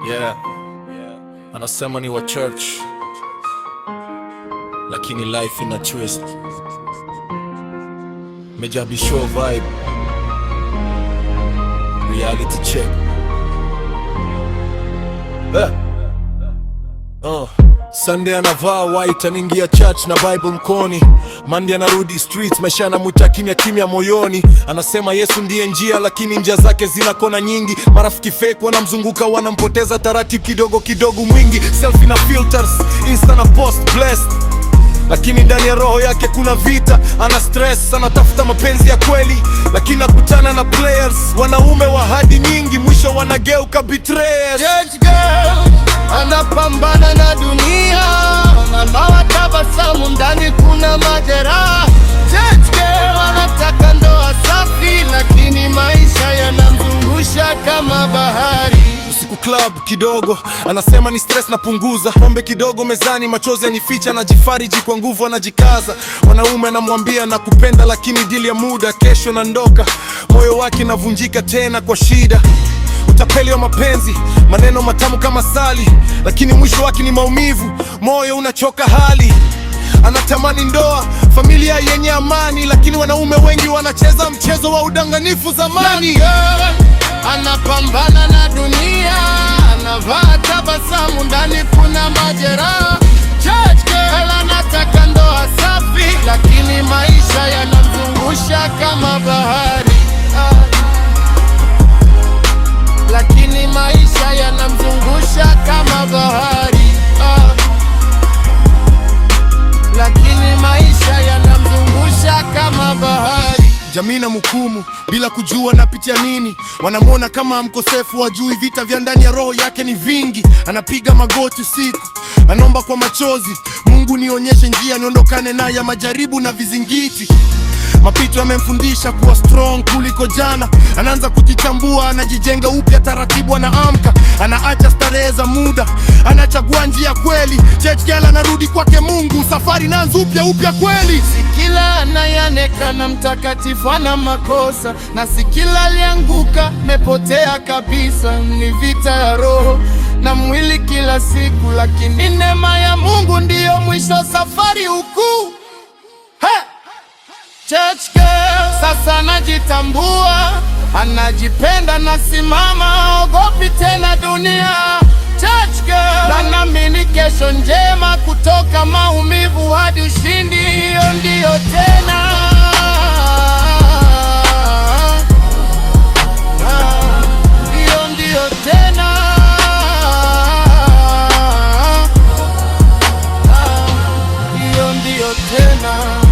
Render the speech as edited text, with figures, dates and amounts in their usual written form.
Yeah. Anasema ni wa church, lakini life ina twist. Mejabi show vibe, reality check. Sunday anavaa white, anaingia church na Bible mkoni. Monday anarudi streets, maisha yanamwita kimya kimya moyoni. Anasema Yesu ndiye njia, lakini njia zake zina kona nyingi. Marafiki fake wanamzunguka, wanampoteza taratibu kidogo kidogo mwingi. Selfie na filters, Insta na post blessed, lakini ndani ya roho yake kuna vita. Ana stress, anatafuta mapenzi ya kweli, lakini nakutana na players, wanaume wa hadi nyingi, mwisho wanageuka betrayers. Church girl anapambana na dunia, anawatabasamu ndani kuna majeraha. Church girl anataka ndoa safi, lakini maisha yanamzungusha kama bahari. Usiku club kidogo, anasema ni stress na punguza. Pombe kidogo mezani, machozi yanificha, anajifariji kwa nguvu, anajikaza. Wanaume anamwambia na kupenda, lakini dili ya muda, kesho na ndoka. Moyo wake navunjika tena kwa shida. Utapeli wa mapenzi, maneno matamu kama sali, lakini mwisho wake ni maumivu. Moyo unachoka hali, anatamani ndoa, familia yenye amani, lakini wanaume wengi wanacheza mchezo wa udanganifu zamani. Anapambana na dunia, anavaa tabasamu, ndani kuna majeraha. Church girl anataka ndoa safi, lakini maisha yanamzungusha kama bahari. Lakini maisha yanamzungusha kama bahari. Lakini maisha yanamzungusha kama bahari. Jamii na mhukumu bila kujua napitia nini. Wanamwona kama mkosefu, wajui vita vya ndani ya roho yake ni vingi. Anapiga magoti usiku, anaomba kwa machozi, Mungu nionyeshe njia, niondokane na ya majaribu na vizingiti. Mapito yamemfundisha kuwa strong kuliko jana. Anaanza kujitambua, anajijenga upya taratibu, anaamka, anaacha starehe za muda, anachagua njia kweli. Church girl anarudi kwake Mungu, safari inaanza upya kweli. Si kila anayeonekana mtakatifu ana makosa, na si kila alianguka mepotea kabisa. Ni vita ya roho na mwili kila siku, lakini neema ya Mungu ndiyo mwisho safari huku. Church girl sasa anajitambua, anajipenda, nasimama, ogopi tena dunia. Church girl anaamini kesho njema, kutoka maumivu hadi ushindi. Hiyo ndiyo tena, hiyo ndiyo tena, hiyo ndiyo tena.